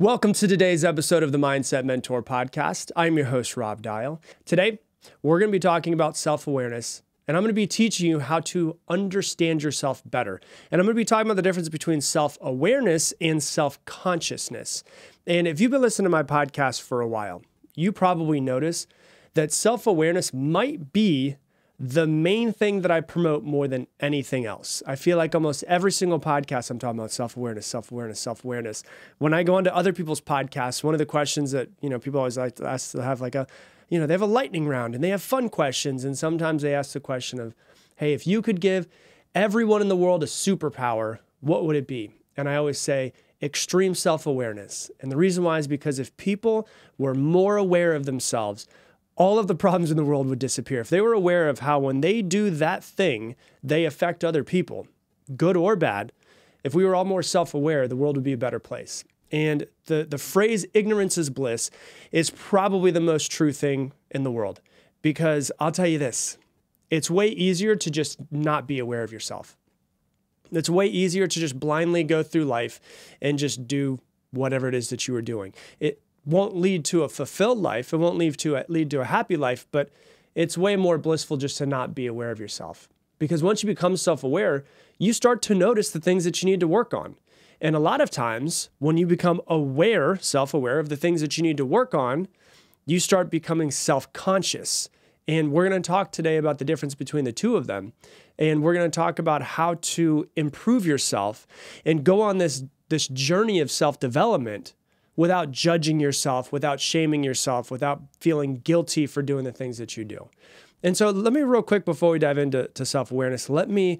Welcome to today's episode of the Mindset Mentor Podcast. I'm your host, Rob Dial. Today, we're going to be talking about self-awareness, and I'm going to be teaching you how to understand yourself better. And I'm going to be talking about the difference between self-awareness and self-consciousness. And if you've been listening to my podcast for a while, you probably notice that self-awareness might be the main thing that I promote more than anything else. I feel like almost every single podcast I'm talking about self-awareness, self-awareness, self-awareness. When I go into other people's podcasts, one of the questions that, people always like to ask to have they have a lightning round and they have fun questions. And sometimes they ask the question of, hey, if you could give everyone in the world a superpower, what would it be? And I always say extreme self-awareness. And the reason why is because if people were more aware of themselves, all of the problems in the world would disappear. If they were aware of how when they do that thing, they affect other people, good or bad, if we were all more self-aware, the world would be a better place. And the phrase ignorance is bliss is probably the most true thing in the world. Because I'll tell you this, it's way easier to just not be aware of yourself. It's way easier to just blindly go through life and just do whatever it is that you are doing. It won't lead to a fulfilled life. It won't lead to a happy life, but it's way more blissful just to not be aware of yourself. Because once you become self-aware, you start to notice the things that you need to work on. And a lot of times when you become aware, self-aware of the things that you need to work on, you start becoming self-conscious. And we're going to talk today about the difference between the two of them. And we're going to talk about how to improve yourself and go on this journey of self-development without judging yourself, without shaming yourself, without feeling guilty for doing the things that you do. And so let me real quick before we dive into self-awareness, let me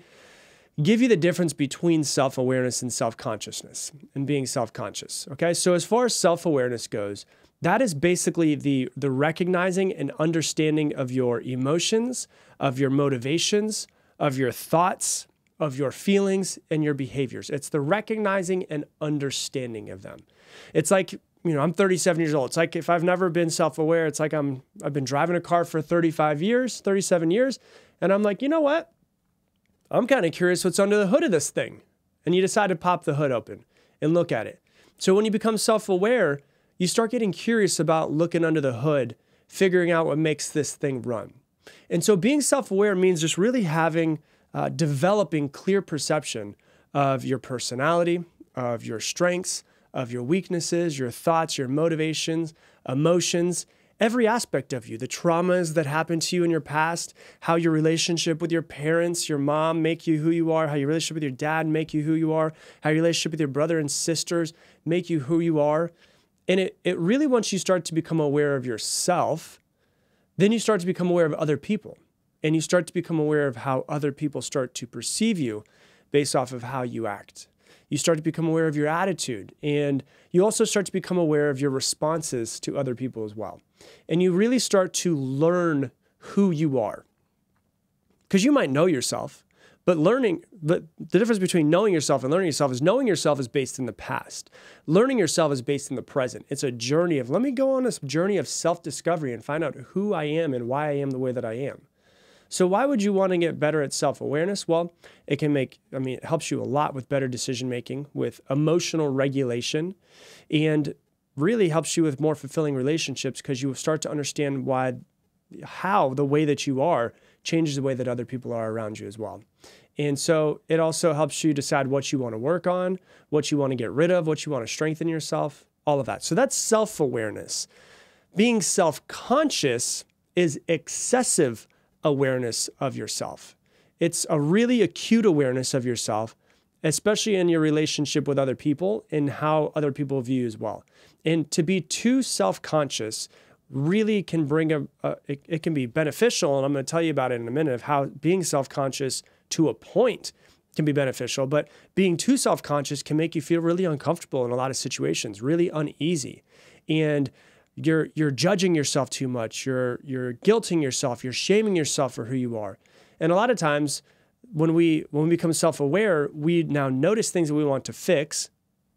give you the difference between self-awareness and self-consciousness and being self-conscious. Okay, so as far as self-awareness goes, that is basically the recognizing and understanding of your emotions, of your motivations, of your thoughts, of your feelings and your behaviors. It's the recognizing and understanding of them. It's like, I'm 37 years old. It's like if I've never been self-aware, it's like I've been driving a car for 37 years, and I'm like, you know what? I'm kind of curious what's under the hood of this thing. And you decide to pop the hood open and look at it. So when you become self-aware, you start getting curious about looking under the hood, figuring out what makes this thing run. And so being self-aware means just really developing clear perception of your personality, of your strengths, of your weaknesses, your thoughts, your motivations, emotions, every aspect of you, the traumas that happened to you in your past, how your relationship with your parents, your mom make you who you are, how your relationship with your dad make you who you are, how your relationship with your brother and sisters make you who you are. And it really, once you start to become aware of yourself, then you start to become aware of other people. And you start to become aware of how other people start to perceive you based off of how you act. You start to become aware of your attitude, and you also start to become aware of your responses to other people as well. And you really start to learn who you are. Because you might know yourself, but the difference between knowing yourself and learning yourself is based in the past. Learning yourself is based in the present. It's a journey of, let me go on this journey of self-discovery and find out who I am and why I am the way that I am. So why would you want to get better at self-awareness? Well, it helps you a lot with better decision-making, with emotional regulation, and really helps you with more fulfilling relationships because you start to understand how the way that you are changes the way that other people are around you as well. And so it also helps you decide what you want to work on, what you want to get rid of, what you want to strengthen yourself, all of that. So that's self-awareness. Being self-conscious is excessive awareness of yourself. It's a really acute awareness of yourself, especially in your relationship with other people and how other people view you as well. And to be too self-conscious really can bring it can be beneficial. And I'm going to tell you about it in a minute of how being self-conscious to a point can be beneficial, but being too self-conscious can make you feel really uncomfortable in a lot of situations, really uneasy. And you're judging yourself too much. You're guilting yourself. You're shaming yourself for who you are. And a lot of times when we become self-aware, we now notice things that we want to fix,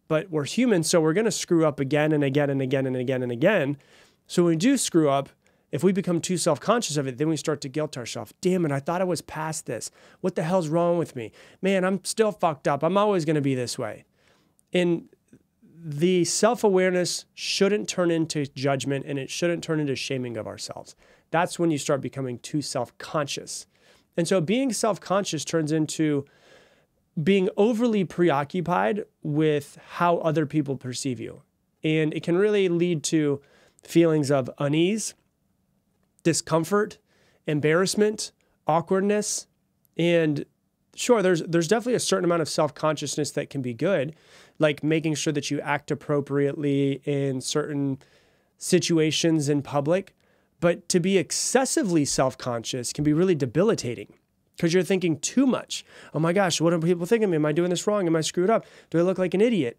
but we're human, so we're going to screw up again and again and again and again and again. So when we do screw up, if we become too self-conscious of it, then we start to guilt ourselves. Damn it, I thought I was past this. What the hell's wrong with me? Man, I'm still fucked up. I'm always going to be this way. And the self-awareness shouldn't turn into judgment and it shouldn't turn into shaming of ourselves. That's when you start becoming too self-conscious. And so being self-conscious turns into being overly preoccupied with how other people perceive you. And it can really lead to feelings of unease, discomfort, embarrassment, awkwardness. And sure, there's definitely a certain amount of self-consciousness that can be good, like making sure that you act appropriately in certain situations in public. But to be excessively self-conscious can be really debilitating because you're thinking too much. Oh my gosh, what are people thinking of me? Am I doing this wrong? Am I screwed up? Do I look like an idiot?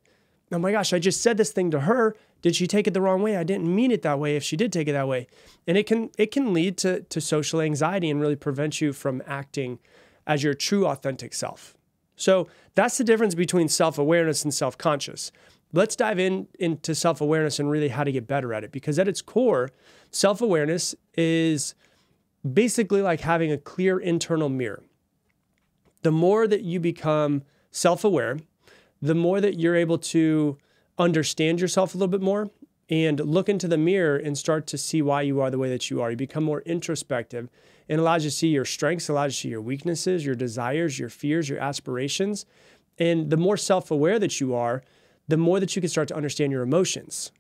Oh my gosh, I just said this thing to her. Did she take it the wrong way? I didn't mean it that way if she did take it that way. And it can lead to social anxiety and really prevent you from acting as your true authentic self. So that's the difference between self-awareness and self-conscious. Let's dive into self-awareness and really how to get better at it, because at its core, self-awareness is basically like having a clear internal mirror. The more that you become self-aware, the more that you're able to understand yourself a little bit more and look into the mirror and start to see why you are the way that you are. You become more introspective and allows you to see your strengths, allows you to see your weaknesses, your desires, your fears, your aspirations. And the more self-aware that you are, the more that you can start to understand your emotions.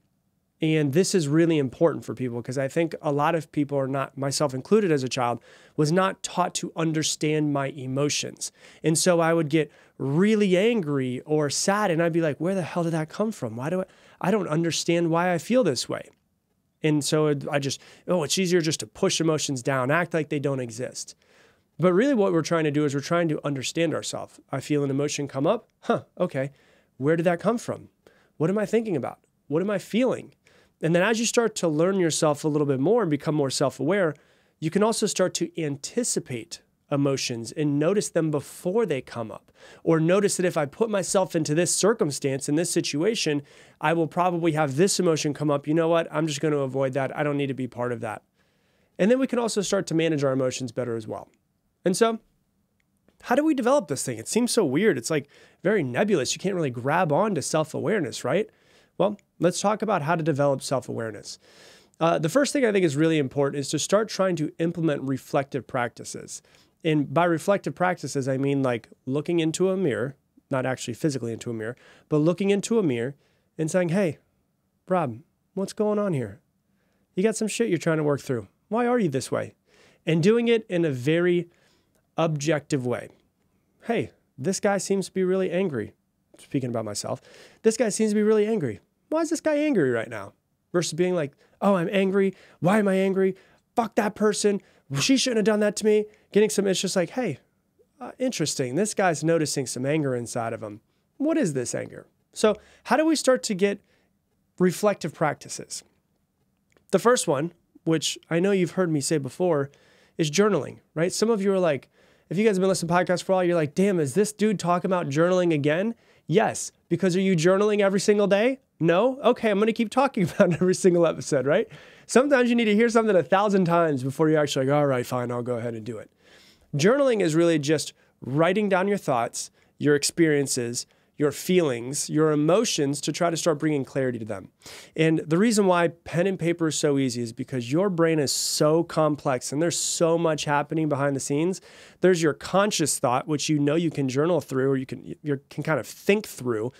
And this is really important for people because I think a lot of people are not, myself included as a child, was not taught to understand my emotions. And so I would get really angry or sad and I'd be like, where the hell did that come from? I don't understand why I feel this way. And so it's easier just to push emotions down, act like they don't exist. But really what we're trying to do is we're trying to understand ourselves. I feel an emotion come up. Okay. Where did that come from? What am I thinking about? What am I feeling? And then as you start to learn yourself a little bit more and become more self-aware, you can also start to anticipate emotions and notice them before they come up. Or notice that if I put myself into this circumstance, in this situation, I will probably have this emotion come up. You know what? I'm just going to avoid that. I don't need to be part of that. And then we can also start to manage our emotions better as well. And so how do we develop this thing? It seems so weird. It's like very nebulous. You can't really grab on to self-awareness, right? Well, let's talk about how to develop self-awareness. The first thing I think is really important is to start trying to implement reflective practices. And by reflective practices, I mean like looking into a mirror, not actually physically into a mirror, but looking into a mirror and saying, hey, Rob, what's going on here? You got some shit you're trying to work through. Why are you this way? And doing it in a very objective way. Hey, this guy seems to be really angry. Speaking about myself, this guy seems to be really angry. Why is this guy angry right now? Versus being like, oh, I'm angry. Why am I angry? Fuck that person. She shouldn't have done that to me. It's just like, hey, interesting. This guy's noticing some anger inside of him. What is this anger? So how do we start to get reflective practices? The first one, which I know you've heard me say before, is journaling, right? Some of you are like, if you guys have been listening to podcasts for a while, you're like, damn, is this dude talking about journaling again? Yes, because are you journaling every single day? No? Okay, I'm going to keep talking about it every single episode, right? Sometimes you need to hear something 1,000 times before you're actually like, all right, fine, I'll go ahead and do it. Journaling is really just writing down your thoughts, your experiences, your feelings, your emotions to try to start bringing clarity to them. And the reason why pen and paper is so easy is because your brain is so complex and there's so much happening behind the scenes. There's your conscious thought, which you know you can journal through or you can kind of think through,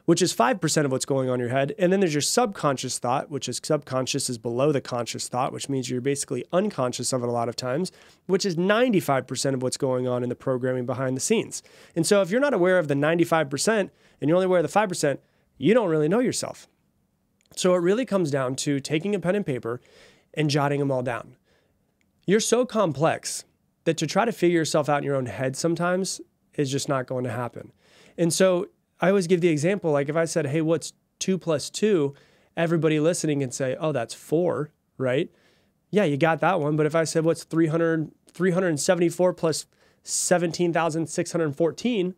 which is 5% of what's going on in your head. And then there's your subconscious thought, which is subconscious is below the conscious thought, which means you're basically unconscious of it a lot of times, which is 95% of what's going on in the programming behind the scenes. And so if you're not aware of the 95% and you're only aware of the 5%, you don't really know yourself. So it really comes down to taking a pen and paper and jotting them all down. You're so complex that to try to figure yourself out in your own head sometimes is just not going to happen. And so I always give the example, like if I said, hey, what's 2 plus 2? Everybody listening can say, oh, that's 4, right? Yeah, you got that one. But if I said, what's 374 plus 17,614?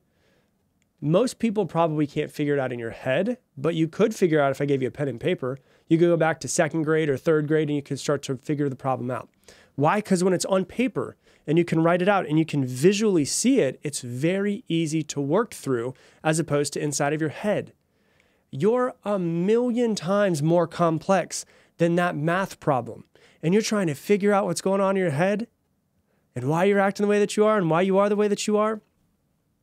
Most people probably can't figure it out in your head, but you could figure out if I gave you a pen and paper. You could go back to 2nd grade or 3rd grade and you could start to figure the problem out. Why? Because when it's on paper and you can write it out and you can visually see it, it's very easy to work through as opposed to inside of your head. you're a million times more complex than that math problem. And you're trying to figure out what's going on in your head and why you're acting the way that you are and why you are the way that you are.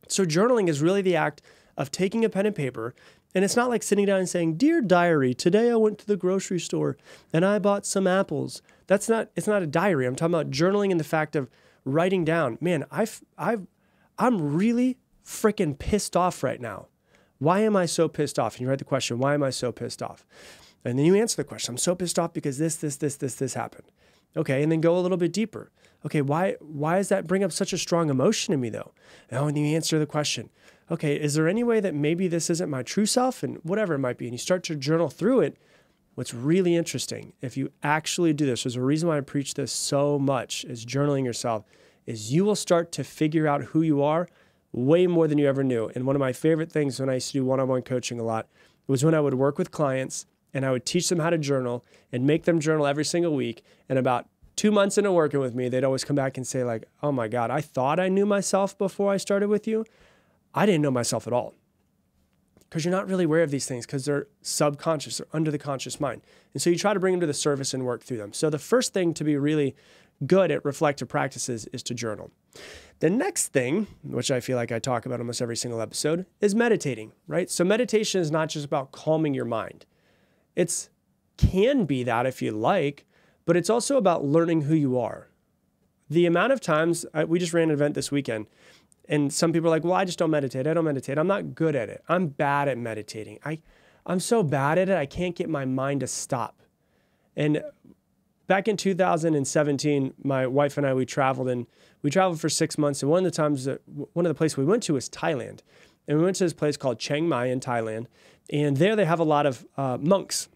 So journaling is really the act of taking a pen and paper. And it's not like sitting down and saying, "Dear diary, today I went to the grocery store and I bought some apples." It's not a diary. I'm talking about journaling and the fact of writing down, man, I'm really freaking pissed off right now. Why am I so pissed off? And you write the question, why am I so pissed off? And then you answer the question, I'm so pissed off because this happened. Okay, and then go a little bit deeper. Okay, why does that bring up such a strong emotion in me though? Oh, and then you answer the question, okay, is there any way that maybe this isn't my true self and whatever it might be? And you start to journal through it. What's really interesting, if you actually do this, there's a reason why I preach this so much, is journaling yourself, is you will start to figure out who you are way more than you ever knew. And one of my favorite things when I used to do one-on-one coaching a lot was when I would work with clients and I would teach them how to journal and make them journal every single week. And about 2 months into working with me, they'd always come back and say like, "Oh my God, I thought I knew myself before I started with you. I didn't know myself at all." Because you're not really aware of these things because they're subconscious or under the conscious mind. And so you try to bring them to the surface and work through them. So the first thing to be really good at reflective practices is to journal. The next thing, which I feel like I talk about almost every single episode, is meditating, right? So meditation is not just about calming your mind. It can be that if you like, but it's also about learning who you are. The amount of times, we just ran an event this weekend, and some people are like, "Well, I just don't meditate. I don't meditate. I'm not good at it. I'm bad at meditating. I'm so bad at it, I can't get my mind to stop." And back in 2017, my wife and I, we traveled for 6 months. And one of the places we went to was Thailand. And we went to this place called Chiang Mai in Thailand. And there they have a lot of monks.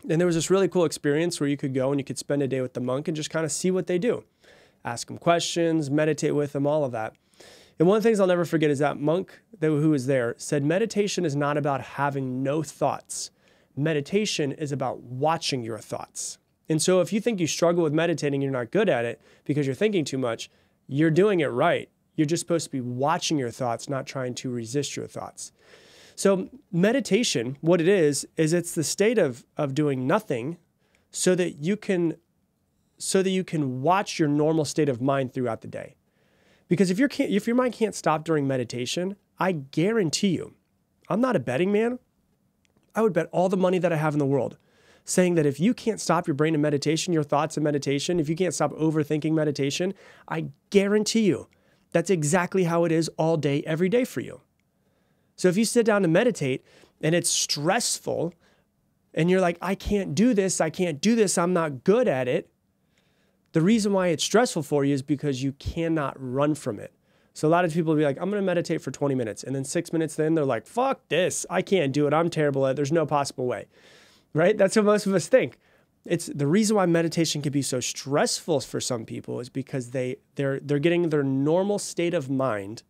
And there was this really cool experience where you could go and you could spend a day with the monk and just kind of see what they do. Ask them questions, meditate with them, all of that. And one of the things I'll never forget is that monk who was there said, meditation is not about having no thoughts. Meditation is about watching your thoughts. And so if you think you struggle with meditating, you're not good at it because you're thinking too much, you're doing it right. You're just supposed to be watching your thoughts, not trying to resist your thoughts. So meditation, what it is it's the state of doing nothing so that you can watch your normal state of mind throughout the day. Because if your mind can't stop during meditation, I guarantee you, I'm not a betting man. I would bet all the money that I have in the world saying that if you can't stop your brain in meditation, your thoughts in meditation, if you can't stop overthinking meditation, I guarantee you that's exactly how it is all day, every day for you. So if you sit down to meditate and it's stressful and you're like, "I can't do this, I'm not good at it," the reason why it's stressful for you is because you cannot run from it. So a lot of people will be like, "I'm going to meditate for 20 minutes. And then 6 minutes in, they're like, "Fuck this, I can't do it, I'm terrible at it, there's no possible way." Right? That's what most of us think. It's the reason why meditation can be so stressful for some people is because they're getting their normal state of mind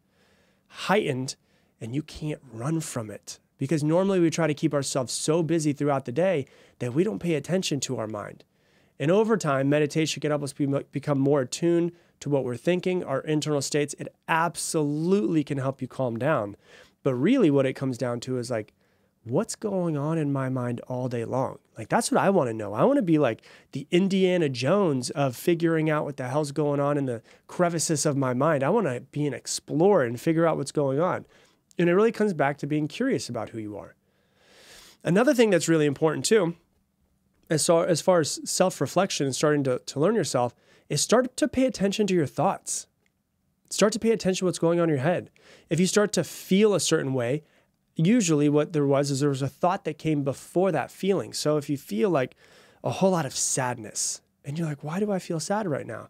heightened and you can't run from it. Because normally we try to keep ourselves so busy throughout the day that we don't pay attention to our mind. And over time, meditation can help us become more attuned to what we're thinking, our internal states. It absolutely can help you calm down. But really what it comes down to is like, what's going on in my mind all day long? Like, that's what I want to know. I want to be like the Indiana Jones of figuring out what the hell's going on in the crevices of my mind. I want to be an explorer and figure out what's going on. And it really comes back to being curious about who you are. Another thing that's really important too, as far as self-reflection and starting to learn yourself, is start to pay attention to your thoughts. Start to pay attention to what's going on in your head. If you start to feel a certain way, usually what there was a thought that came before that feeling. So if you feel like a whole lot of sadness and you're like, "Why do I feel sad right now?"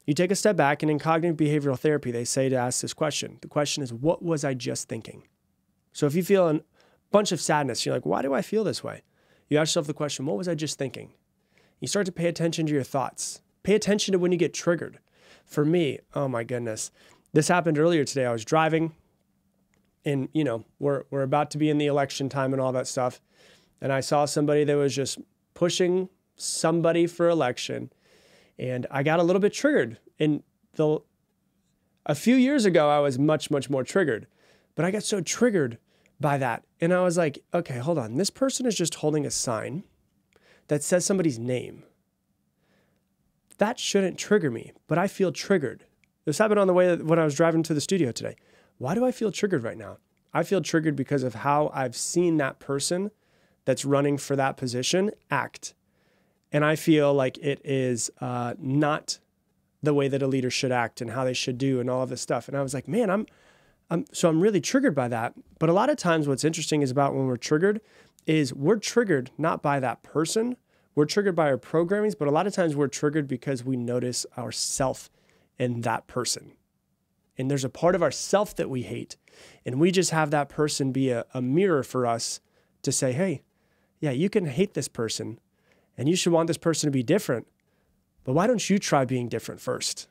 You take a step back, and in cognitive behavioral therapy, they say to ask this question. The question is, what was I just thinking? So if you feel a bunch of sadness, you're like, "Why do I feel this way?" You ask yourself the question, what was I just thinking? You start to pay attention to your thoughts. Pay attention to when you get triggered. For me, oh my goodness, this happened earlier today. I was driving. And, we're about to be in the election time and all that stuff. And I saw somebody that was just pushing somebody for election. And I got a little bit triggered. And a few years ago, I was much, much more triggered. But I got so triggered by that. And I was like, okay, hold on. This person is just holding a sign that says somebody's name. That shouldn't trigger me, but I feel triggered. This happened on the way when I was driving to the studio today. Why do I feel triggered right now? I feel triggered because of how I've seen that person that's running for that position act. And I feel like it is not the way that a leader should act and how they should do and all of this stuff. And I was like, man, I'm really triggered by that. But a lot of times what's interesting is about when we're triggered not by that person. We're triggered by our programmings, but a lot of times we're triggered because we notice ourself in that person. And there's a part of ourself that we hate. And we just have that person be a mirror for us to say, hey, yeah, you can hate this person and you should want this person to be different. But why don't you try being different first?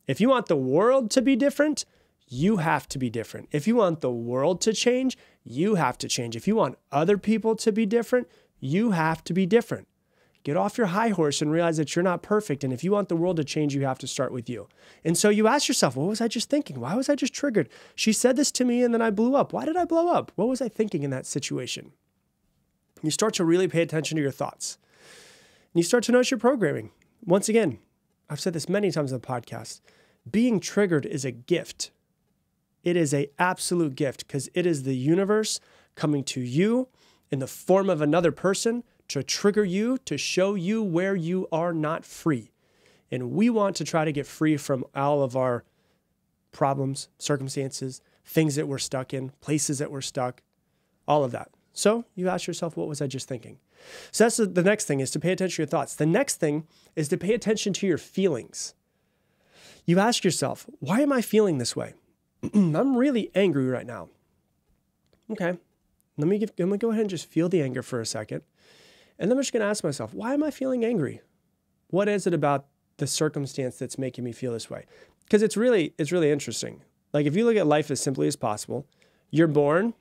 If you want the world to be different, you have to be different. If you want the world to change, you have to change. If you want other people to be different, you have to be different. Get off your high horse and realize that you're not perfect. And if you want the world to change, you have to start with you. And so you ask yourself, what was I just thinking? Why was I just triggered? She said this to me and then I blew up. Why did I blow up? What was I thinking in that situation? You start to really pay attention to your thoughts. And you start to notice your programming. Once again, I've said this many times on the podcast, being triggered is a gift. It is an absolute gift because it is the universe coming to you in the form of another person to trigger you, to show you where you are not free. And we want to try to get free from all of our problems, circumstances, things that we're stuck in, places that we're stuck, all of that. So you ask yourself, what was I just thinking? So that's the next thing, is to pay attention to your thoughts. The next thing is to pay attention to your feelings. You ask yourself, why am I feeling this way? I'm really angry right now. Okay, let me go ahead and just feel the anger for a second. And then I'm just going to ask myself, why am I feeling angry? What is it about the circumstance that's making me feel this way? Because it's really interesting. Like if you look at life as simply as possible, you're born,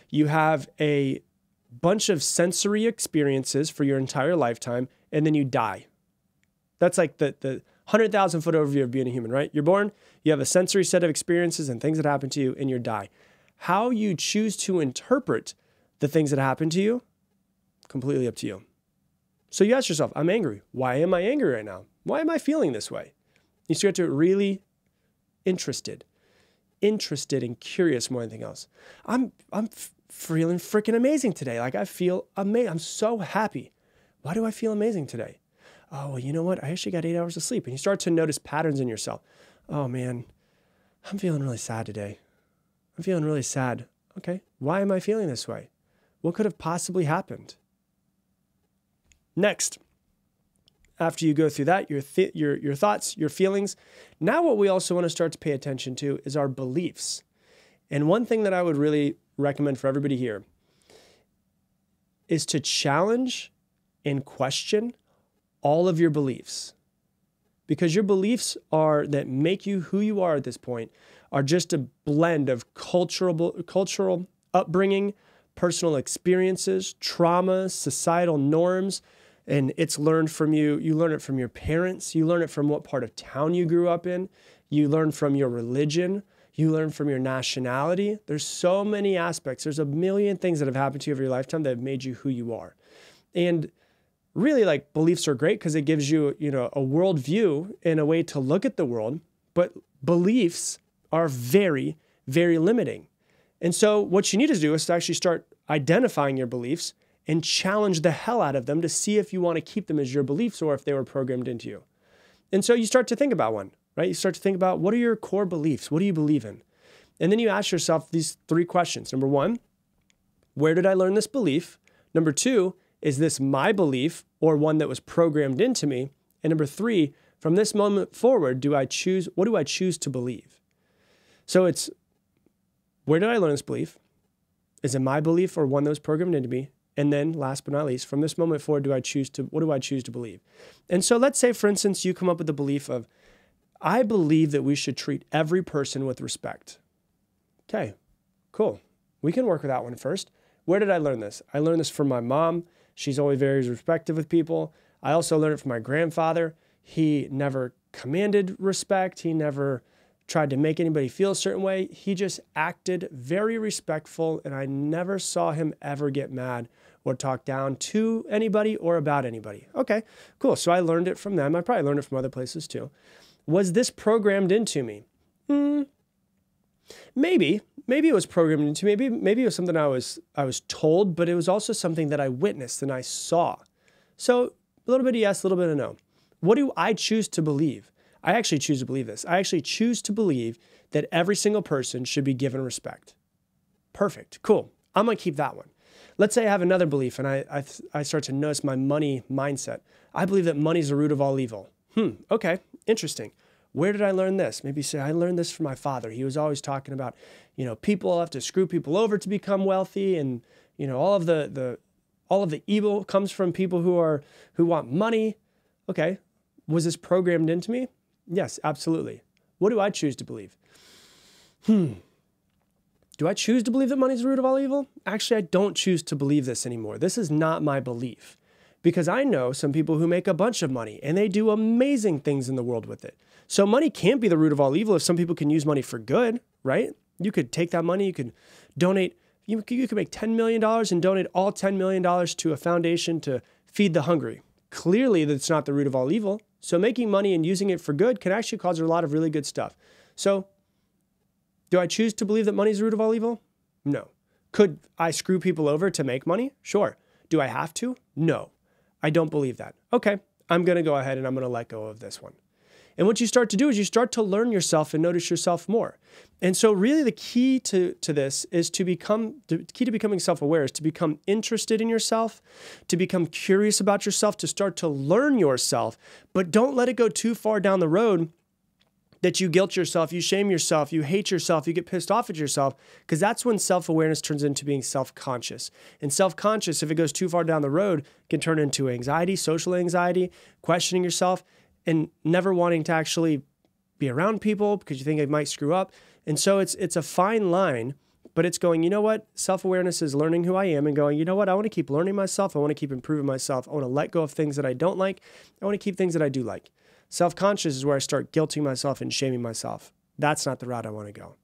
you have a bunch of sensory experiences for your entire lifetime, and then you die. That's like the 100,000 foot overview of being a human, right? You're born, you have a sensory set of experiences and things that happen to you, and you die. How you choose to interpret the things that happen to you, completely up to you. So you ask yourself, I'm angry. Why am I angry right now? Why am I feeling this way? You start to really interested and curious more than anything else. I'm feeling freaking amazing today. Like I feel amazing. I'm so happy. Why do I feel amazing today? Oh, well, you know what? I actually got 8 hours of sleep. And you start to notice patterns in yourself. Oh man, I'm feeling really sad today. I'm feeling really sad. Okay, why am I feeling this way? What could have possibly happened? Next, after you go through that, your thoughts, your feelings, now what we also want to start to pay attention to is our beliefs. And one thing that I would really recommend for everybody here is to challenge and question all of your beliefs. Because your beliefs that make you who you are at this point are just a blend of cultural upbringing, personal experiences, trauma, societal norms, and it's learned from you. You learn it from your parents. You learn it from what part of town you grew up in. You learn from your religion. You learn from your nationality. There's so many aspects. There's a million things that have happened to you over your lifetime that have made you who you are. And really, like, beliefs are great because it gives you, a worldview and a way to look at the world. But beliefs are very, very limiting. And so what you need to do is to actually start identifying your beliefs and challenge the hell out of them to see if you want to keep them as your beliefs or if they were programmed into you. And so you start to think about one, right? You start to think about, what are your core beliefs? What do you believe in? And then you ask yourself these 3 questions. Number 1, where did I learn this belief? Number 2, is this my belief or one that was programmed into me? And number 3, from this moment forward, what do I choose to believe? So it's, where did I learn this belief? Is it my belief or one that was programmed into me? And then last but not least, from this moment forward, what do I choose to believe? And so let's say, for instance, you come up with the belief of, I believe that we should treat every person with respect. Okay, cool. We can work with that one first. Where did I learn this? I learned this from my mom. She's always very respectful with people. I also learned it from my grandfather. He never commanded respect. He never tried to make anybody feel a certain way. He just acted very respectful, and I never saw him ever get mad or talk down to anybody or about anybody. Okay, cool. So I learned it from them. I probably learned it from other places too. Was this programmed into me? Maybe it was programmed into me. Maybe it was something I was told, but it was also something that I witnessed and I saw. So a little bit of yes, a little bit of no. What do I choose to believe? I actually choose to believe this. I actually choose to believe that every single person should be given respect. Perfect. Cool. I'm going to keep that one. Let's say I have another belief and I start to notice my money mindset. I believe that money is the root of all evil. Okay. Interesting. Where did I learn this? Maybe say I learned this from my father. He was always talking about, people have to screw people over to become wealthy, and all of the evil comes from people who want money. Okay. Was this programmed into me? Yes, absolutely. What do I choose to believe? Do I choose to believe that money is the root of all evil? Actually, I don't choose to believe this anymore. This is not my belief, because I know some people who make a bunch of money and they do amazing things in the world with it. So money can't be the root of all evil if some people can use money for good, right? You could take that money, you could donate, you could make $10 million and donate all $10 million to a foundation to feed the hungry. Clearly, that's not the root of all evil. So making money and using it for good can actually cause a lot of really good stuff. So do I choose to believe that money is the root of all evil? No. Could I screw people over to make money? Sure. Do I have to? No. I don't believe that. Okay, I'm going to go ahead and I'm going to let go of this one. And what you start to do is you start to learn yourself and notice yourself more. And so really the key to this is the key to becoming self-aware is to become interested in yourself, to become curious about yourself, to start to learn yourself, but don't let it go too far down the road that you guilt yourself, you shame yourself, you hate yourself, you get pissed off at yourself, because that's when self-awareness turns into being self-conscious. And self-conscious, if it goes too far down the road, can turn into anxiety, social anxiety, questioning yourself, and never wanting to actually be around people because you think they might screw up. And so it's a fine line, but it's going, you know what? Self-awareness is learning who I am and going, you know what? I want to keep learning myself. I want to keep improving myself. I want to let go of things that I don't like. I want to keep things that I do like. Self-conscious is where I start guilting myself and shaming myself. That's not the route I want to go.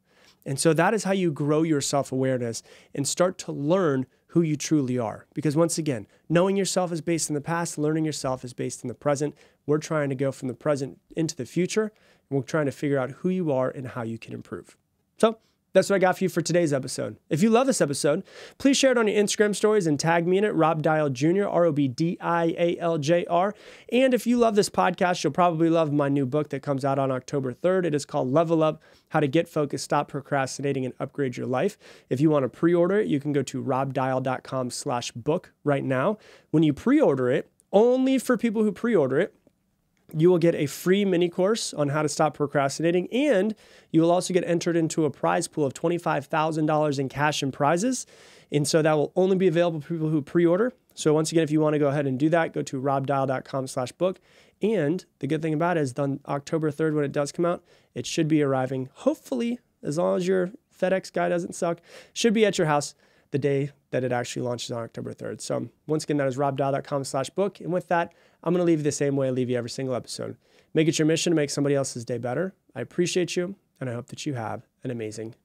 And so that is how you grow your self-awareness and start to learn who you truly are. Because once again, knowing yourself is based in the past, learning yourself is based in the present. We're trying to go from the present into the future, and we're trying to figure out who you are and how you can improve. So that's what I got for you for today's episode. If you love this episode, please share it on your Instagram stories and tag me in it, Rob Dial Jr., ROBDIALJR. And if you love this podcast, you'll probably love my new book that comes out on October 3rd. It is called Level Up: How to Get Focused, Stop Procrastinating, and Upgrade Your Life. If you want to pre-order it, you can go to robdial.com/book right now. When you pre-order it, only for people who pre-order it, you will get a free mini course on how to stop procrastinating, and you will also get entered into a prize pool of $25,000 in cash and prizes. And so that will only be available for people who pre-order. So once again, if you want to go ahead and do that, go to robdial.com/book. And the good thing about it is on October 3rd, when it does come out, it should be arriving, hopefully, as long as your FedEx guy doesn't suck, should be at your house the day that it actually launches on October 3rd. So once again, that is robdial.com/book. And with that, I'm going to leave you the same way I leave you every single episode. Make it your mission to make somebody else's day better. I appreciate you, and I hope that you have an amazing